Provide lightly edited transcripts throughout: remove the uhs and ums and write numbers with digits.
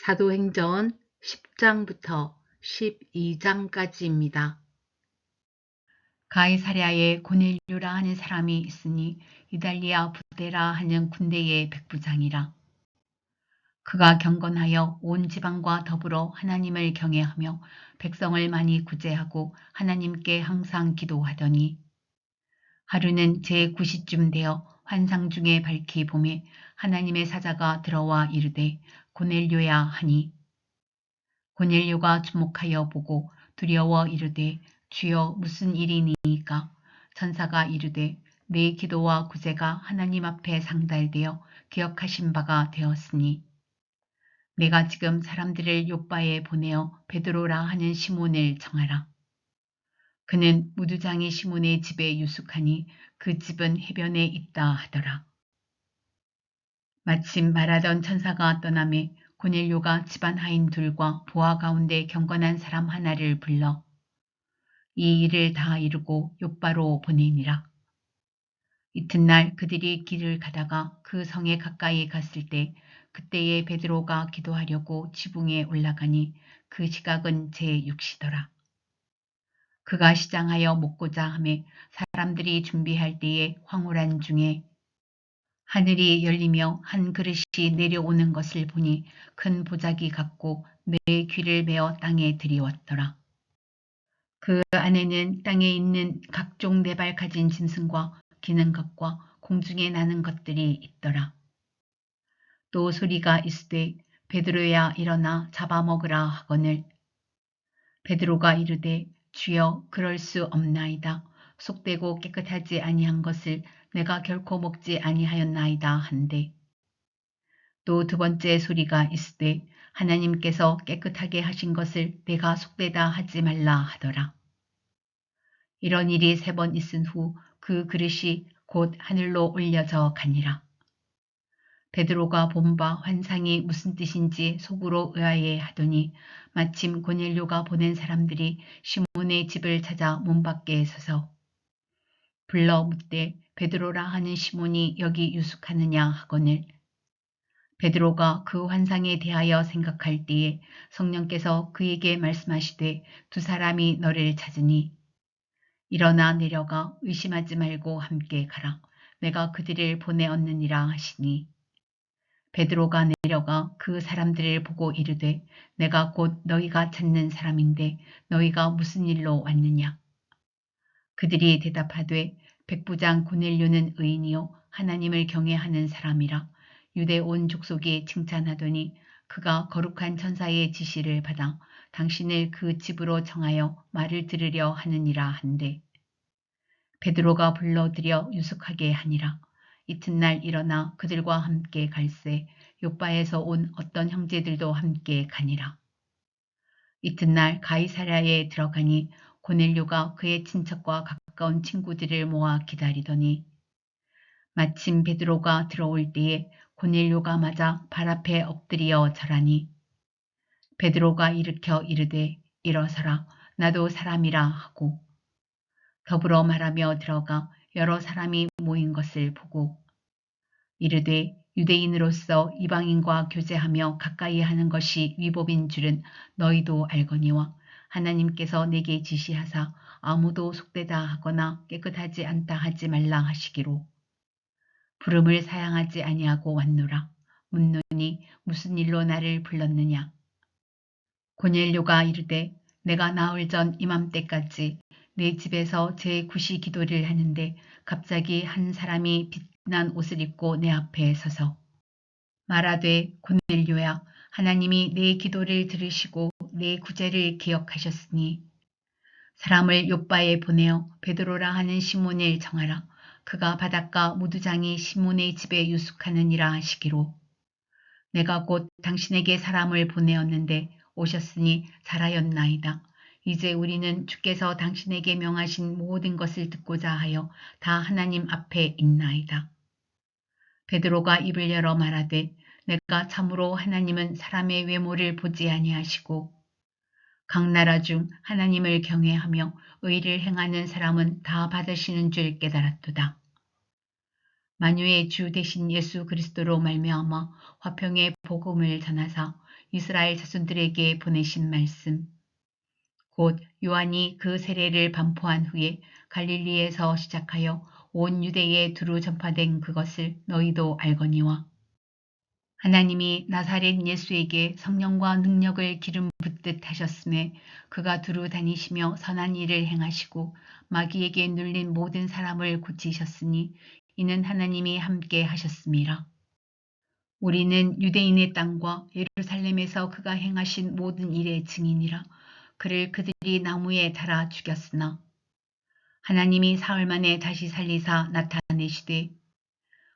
사도행전 10장부터 12장까지입니다. 가이사랴에 고넬료라 하는 사람이 있으니 이달리아 부데라 하는 군대의 백부장이라. 그가 경건하여 온 지방과 더불어 하나님을 경외하며 백성을 많이 구제하고 하나님께 항상 기도하더니, 하루는 제9시쯤 되어 환상 중에 밝히 보매 하나님의 사자가 들어와 이르되 고넬료야 하니, 고넬료가 주목하여 보고 두려워 이르되 주여 무슨 일이니이까? 천사가 이르되 내 기도와 구제가 하나님 앞에 상달되어 기억하신 바가 되었으니 내가 지금 사람들을 요빠에 보내어 베드로라 하는 시몬을 청하라. 그는 무두장이 시몬의 집에 유숙하니 그 집은 해변에 있다 하더라. 마침 말하던 천사가 떠나매 고넬료가 집안 하인 둘과 보아 가운데 경건한 사람 하나를 불러 이 일을 다 이루고 요빠로 보내니라. 이튿날 그들이 길을 가다가 그 성에 가까이 갔을 때 그때에 베드로가 기도하려고 지붕에 올라가니 그 시각은 제6시더라. 그가 시장하여 먹고자 하매 사람들이 준비할 때에 황홀한 중에 하늘이 열리며 한 그릇이 내려오는 것을 보니 큰 보자기 같고 내 귀를 메어 땅에 들이웠더라. 그 안에는 땅에 있는 각종 네 발 가진 짐승과 기는 것과 공중에 나는 것들이 있더라. 또 소리가 있으되 베드로야 일어나 잡아먹으라 하거늘 베드로가 이르되 주여 그럴 수 없나이다. 속되고 깨끗하지 아니한 것을 내가 결코 먹지 아니하였나이다 한데, 또 두 번째 소리가 있으되 하나님께서 깨끗하게 하신 것을 내가 속되다 하지 말라 하더라. 이런 일이 3번 있은 후 그 그릇이 곧 하늘로 올려져 가니라. 베드로가 본 바 환상이 무슨 뜻인지 속으로 의아해 하더니 마침 고넬료가 보낸 사람들이 시몬의 집을 찾아 문 밖에 서서 불러 묻되 베드로라 하는 시몬이 여기 유숙하느냐 하거늘 베드로가 그 환상에 대하여 생각할 때에 성령께서 그에게 말씀하시되 두 사람이 너를 찾으니 일어나 내려가 의심하지 말고 함께 가라. 내가 그들을 보내었느니라 하시니 베드로가 내려가 그 사람들을 보고 이르되 내가 곧 너희가 찾는 사람인데 너희가 무슨 일로 왔느냐? 그들이 대답하되 백부장 고넬료는 의인이요 하나님을 경외하는 사람이라 유대 온 족속이 칭찬하더니 그가 거룩한 천사의 지시를 받아 당신을 그 집으로 청하여 말을 들으려 하느니라 한데 베드로가 불러들여 유숙하게 하니라. 이튿날 일어나 그들과 함께 갈새 요빠에서 온 어떤 형제들도 함께 가니라. 이튿날 가이사랴에 들어가니 고넬료가 그의 친척과 가까운 친구들을 모아 기다리더니 마침 베드로가 들어올 때에 고넬료가 맞아 발 앞에 엎드려 절하니 베드로가 일으켜 이르되 일어서라 나도 사람이라 하고 더불어 말하며 들어가 여러 사람이 모인 것을 보고 이르되 유대인으로서 이방인과 교제하며 가까이 하는 것이 위법인 줄은 너희도 알거니와 하나님께서 내게 지시하사 아무도 속되다 하거나 깨끗하지 않다 하지 말라 하시기로 부름을 사양하지 아니하고 왔노라. 묻노니 무슨 일로 나를 불렀느냐? 고넬료가 이르되 내가 나흘 전 이맘때까지 내 집에서 제9시 기도를 하는데 갑자기 한 사람이 빛난 옷을 입고 내 앞에 서서 말하되 고넬료야 하나님이 내 기도를 들으시고 내 구제를 기억하셨으니 사람을 요빠에 보내어 베드로라 하는 시몬을 정하라. 그가 바닷가 무두장이 시몬의 집에 유숙하느니라 하시기로 내가 곧 당신에게 사람을 보내었는데 오셨으니 잘하였나이다. 이제 우리는 주께서 당신에게 명하신 모든 것을 듣고자 하여 다 하나님 앞에 있나이다. 베드로가 입을 열어 말하되 내가 참으로 하나님은 사람의 외모를 보지 아니하시고 각 나라 중 하나님을 경외하며 의를 행하는 사람은 다 받으시는 줄 깨달았도다. 만유의 주 되신 예수 그리스도로 말미암아 화평의 복음을 전하사 이스라엘 자손들에게 보내신 말씀, 곧 요한이 그 세례를 반포한 후에 갈릴리에서 시작하여 온 유대에 두루 전파된 그것을 너희도 알거니와, 하나님이 나사렛 예수에게 성령과 능력을 기름 붓듯 하셨음에 그가 두루 다니시며 선한 일을 행하시고 마귀에게 눌린 모든 사람을 고치셨으니 이는 하나님이 함께 하셨음이라. 우리는 유대인의 땅과 예루살렘에서 그가 행하신 모든 일의 증인이라. 그를 그들이 나무에 달아 죽였으나 하나님이 사흘 만에 다시 살리사 나타내시되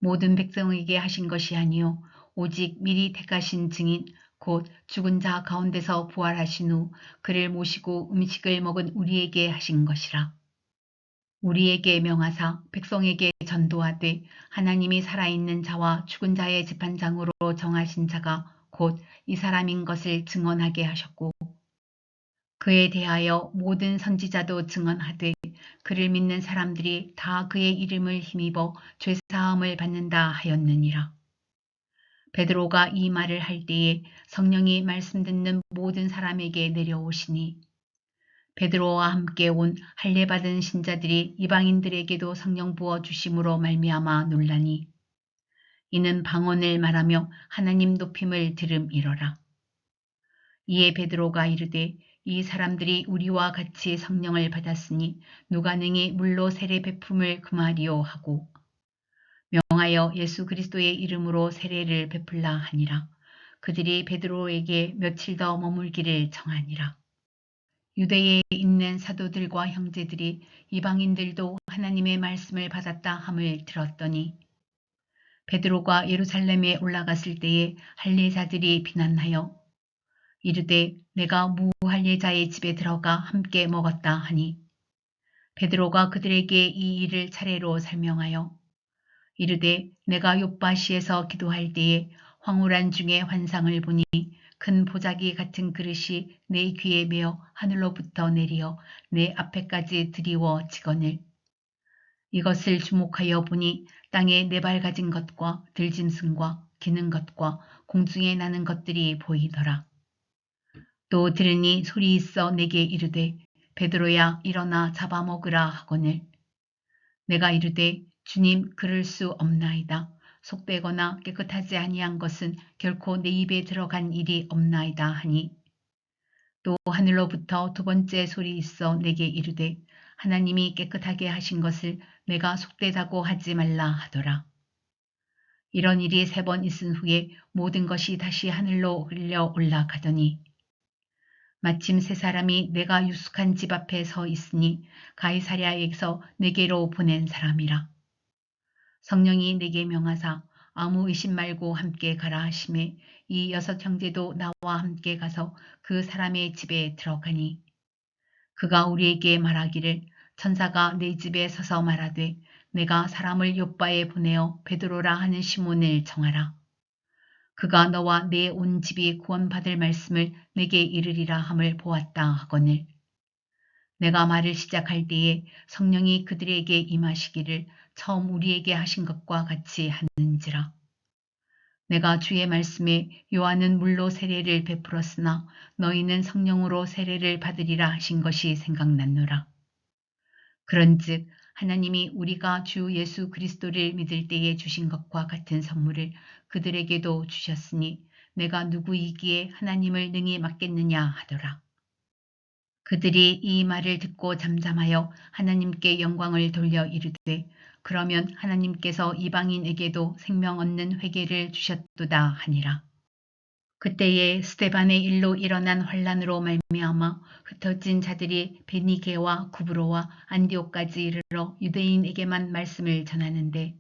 모든 백성에게 하신 것이 아니요 오직 미리 택하신 증인 곧 죽은 자 가운데서 부활하신 후 그를 모시고 음식을 먹은 우리에게 하신 것이라. 우리에게 명하사 백성에게 전도하되 하나님이 살아있는 자와 죽은 자의 재판장으로 정하신 자가 곧 이 사람인 것을 증언하게 하셨고, 그에 대하여 모든 선지자도 증언하되 그를 믿는 사람들이 다 그의 이름을 힘입어 죄사함을 받는다 하였느니라. 베드로가 이 말을 할 때에 성령이 말씀 듣는 모든 사람에게 내려오시니 베드로와 함께 온 할례받은 신자들이 이방인들에게도 성령 부어 주심으로 말미암아 놀라니 이는 방언을 말하며 하나님 높임을 들음이러라. 이에 베드로가 이르되 이 사람들이 우리와 같이 성령을 받았으니 누가 능히 물로 세례 베품을 금하리요 하고 명하여 예수 그리스도의 이름으로 세례를 베풀라 하니라. 그들이 베드로에게 며칠 더 머물기를 청하니라. 유대에 있는 사도들과 형제들이 이방인들도 하나님의 말씀을 받았다 함을 들었더니 베드로가 예루살렘에 올라갔을 때에 할례자들이 비난하여 이르되 내가 무할례자의 집에 들어가 함께 먹었다 하니 베드로가 그들에게 이 일을 차례로 설명하여 이르되 내가 욥바시에서 기도할 때에 황홀한 중에 환상을 보니 큰 보자기 같은 그릇이 내 귀에 메어 하늘로부터 내리어 내 앞에까지 드리워지거늘 이것을 주목하여 보니 땅에 네 발 가진 것과 들짐승과 기는 것과 공중에 나는 것들이 보이더라. 또 들으니 소리 있어 내게 이르되 베드로야 일어나 잡아먹으라 하거늘 내가 이르되 주님 그럴 수 없나이다. 속되거나 깨끗하지 아니한 것은 결코 내 입에 들어간 일이 없나이다 하니 또 하늘로부터 두 번째 소리 있어 내게 이르되 하나님이 깨끗하게 하신 것을 내가 속되다고 하지 말라 하더라. 이런 일이 세 번 있은 후에 모든 것이 다시 하늘로 흘려 올라가더니 마침 세 사람이 내가 유숙한 집 앞에 서 있으니 가이사랴에서 내게로 보낸 사람이라. 성령이 내게 명하사 아무 의심 말고 함께 가라 하심에 이 여섯 형제도 나와 함께 가서 그 사람의 집에 들어가니 그가 우리에게 말하기를 천사가 내 집에 서서 말하되 내가 사람을 욥바에 보내어 베드로라 하는 시몬을 정하라. 그가 너와 내 온 집이 구원받을 말씀을 내게 이르리라 함을 보았다 하거늘 내가 말을 시작할 때에 성령이 그들에게 임하시기를 처음 우리에게 하신 것과 같이 하는지라. 내가 주의 말씀에 요한은 물로 세례를 베풀었으나 너희는 성령으로 세례를 받으리라 하신 것이 생각났노라. 그런즉 하나님이 우리가 주 예수 그리스도를 믿을 때에 주신 것과 같은 선물을 그들에게도 주셨으니 내가 누구이기에 하나님을 능히 맡겠느냐 하더라. 그들이 이 말을 듣고 잠잠하여 하나님께 영광을 돌려 이르되 그러면 하나님께서 이방인에게도 생명 얻는 회개를 주셨도다 하니라. 그때에 스데반의 일로 일어난 환란으로 말미암아 흩어진 자들이 베니게와 구브로와 안디옥까지 이르러 유대인에게만 말씀을 전하는데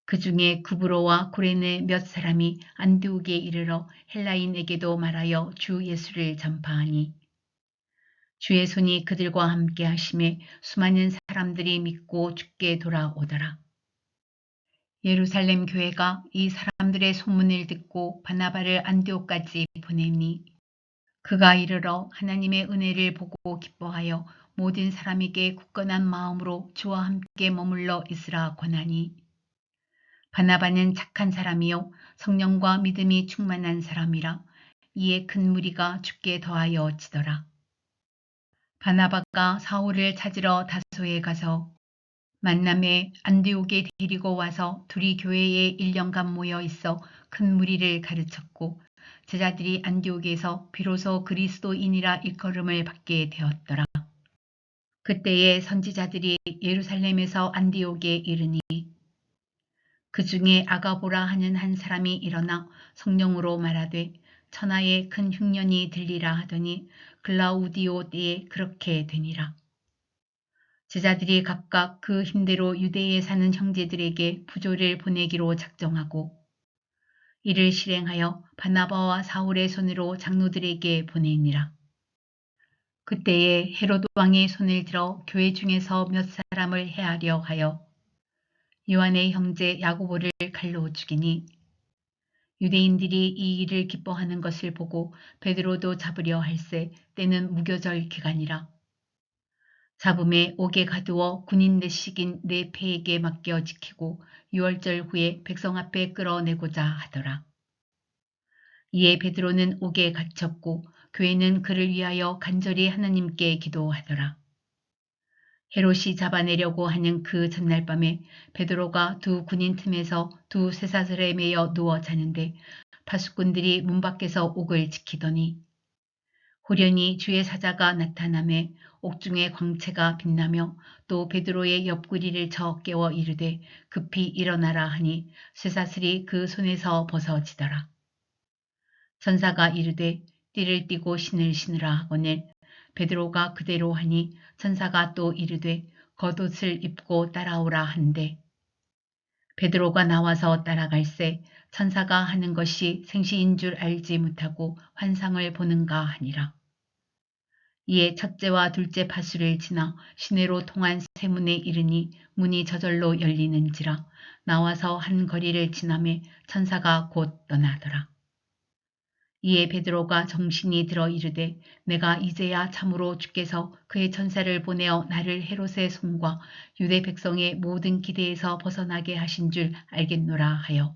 그 중에 구브로와 구레네 몇 사람이 안디옥에 이르러 헬라인에게도 말하여 주 예수를 전파하니 주의 손이 그들과 함께 하심에 수많은 사람들이 믿고 주께 돌아오더라. 예루살렘 교회가 이 사람들의 소문을 듣고 바나바를 안디옥까지 보내니 그가 이르러 하나님의 은혜를 보고 기뻐하여 모든 사람에게 굳건한 마음으로 주와 함께 머물러 있으라 권하니 바나바는 착한 사람이요 성령과 믿음이 충만한 사람이라 이에 큰 무리가 죽게 더하여 지더라. 바나바가 사울을 찾으러 다소에 가서 만남에 안디옥에 데리고 와서 둘이 교회에 1년간 모여 있어 큰 무리를 가르쳤고 제자들이 안디옥에서 비로소 그리스도인이라 일컬음을 받게 되었더라. 그때에 선지자들이 예루살렘에서 안디옥에 이르니 그 중에 아가보라 하는 한 사람이 일어나 성령으로 말하되 천하에 큰 흉년이 들리라 하더니 글라우디오 때에 그렇게 되니라. 제자들이 각각 그 힘대로 유대에 사는 형제들에게 부조를 보내기로 작정하고 이를 실행하여 바나바와 사울의 손으로 장로들에게 보내니라. 그때에 헤로드 왕이 손을 들어 교회 중에서 몇 사람을 해하려 하여 요한의 형제 야고보를 칼로 죽이니 유대인들이 이 일을 기뻐하는 것을 보고 베드로도 잡으려 할세 때는 무교절 기간이라. 잡음에 옥에 가두어 군인 내식인 네 패에게 맡겨 지키고 6월절 후에 백성 앞에 끌어내고자 하더라. 이에 베드로는 옥에 갇혔고 교회는 그를 위하여 간절히 하나님께 기도하더라. 헤롯이 잡아내려고 하는 그 전날 밤에 베드로가 두 군인 틈에서 두 쇠사슬에 매여 누워 자는데 파수꾼들이 문 밖에서 옥을 지키더니 호련히 주의 사자가 나타나매 옥중의 광채가 빛나며 또 베드로의 옆구리를 쳐 깨워 이르되 급히 일어나라 하니 쇠사슬이 그 손에서 벗어지더라. 천사가 이르되 띠를 띠고 신을 신으라 하거늘 베드로가 그대로 하니 천사가 또 이르되 겉옷을 입고 따라오라 한대 베드로가 나와서 따라갈새 천사가 하는 것이 생시인 줄 알지 못하고 환상을 보는가 하니라. 이에 첫째와 둘째 파수를 지나 시내로 통한 세문에 이르니 문이 저절로 열리는지라 나와서 한 거리를 지나매 천사가 곧 떠나더라. 이에 베드로가 정신이 들어 이르되 내가 이제야 참으로 주께서 그의 천사를 보내어 나를 헤롯의 손과 유대 백성의 모든 기대에서 벗어나게 하신 줄 알겠노라 하여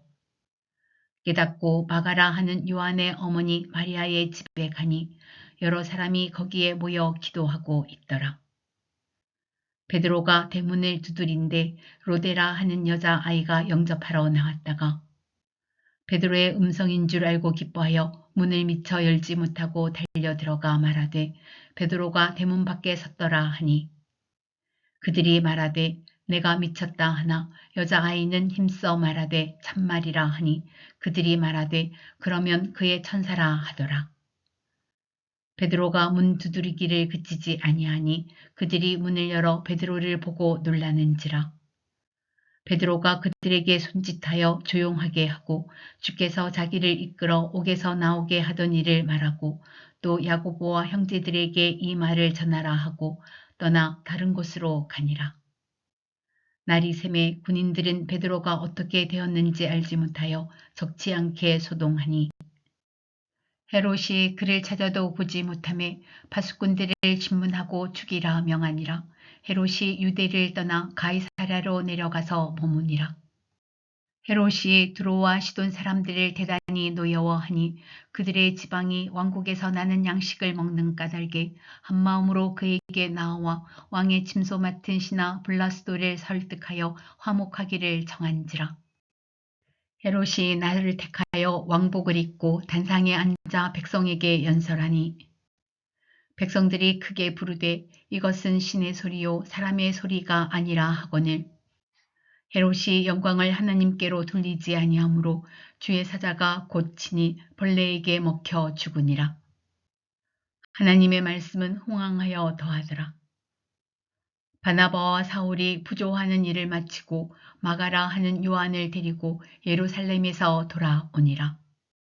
깨닫고 마가라 하는 요한의 어머니 마리아의 집에 가니 여러 사람이 거기에 모여 기도하고 있더라. 베드로가 대문을 두드린데 로데라 하는 여자아이가 영접하러 나왔다가 베드로의 음성인 줄 알고 기뻐하여 문을 미처 열지 못하고 달려 들어가 말하되 베드로가 대문 밖에 섰더라 하니 그들이 말하되 내가 미쳤다 하나 여자아이는 힘써 말하되 참말이라 하니 그들이 말하되 그러면 그의 천사라 하더라. 베드로가 문 두드리기를 그치지 아니하니 그들이 문을 열어 베드로를 보고 놀라는지라. 베드로가 그들에게 손짓하여 조용하게 하고 주께서 자기를 이끌어 옥에서 나오게 하던 일을 말하고 또 야고보와 형제들에게 이 말을 전하라 하고 떠나 다른 곳으로 가니라. 날이 새매 군인들은 베드로가 어떻게 되었는지 알지 못하여 적지 않게 소동하니 헤롯이 그를 찾아도 보지 못하매 파수꾼들을 신문하고 죽이라 명하니라. 헤롯이 유대를 떠나 가이사랴로 내려가서 머무니라. 헤롯이 두로와 시돈 사람들을 대단히 노여워하니 그들의 지방이 왕국에서 나는 양식을 먹는 까닭에 한마음으로 그에게 나와 왕의 침소 맡은 신하 블라스도를 설득하여 화목하기를 정한지라. 헤롯이 나를 택하여 왕복을 입고 단상에 앉아 백성에게 연설하니 백성들이 크게 부르되 이것은 신의 소리요 사람의 소리가 아니라 하거늘 헤롯이 영광을 하나님께로 돌리지 아니하므로 주의 사자가 곧 친히 벌레에게 먹혀 죽으니라. 하나님의 말씀은 홍황하여 더하더라. 바나바와 사울이 부조하는 일을 마치고 마가라 하는 요한을 데리고 예루살렘에서 돌아오니라.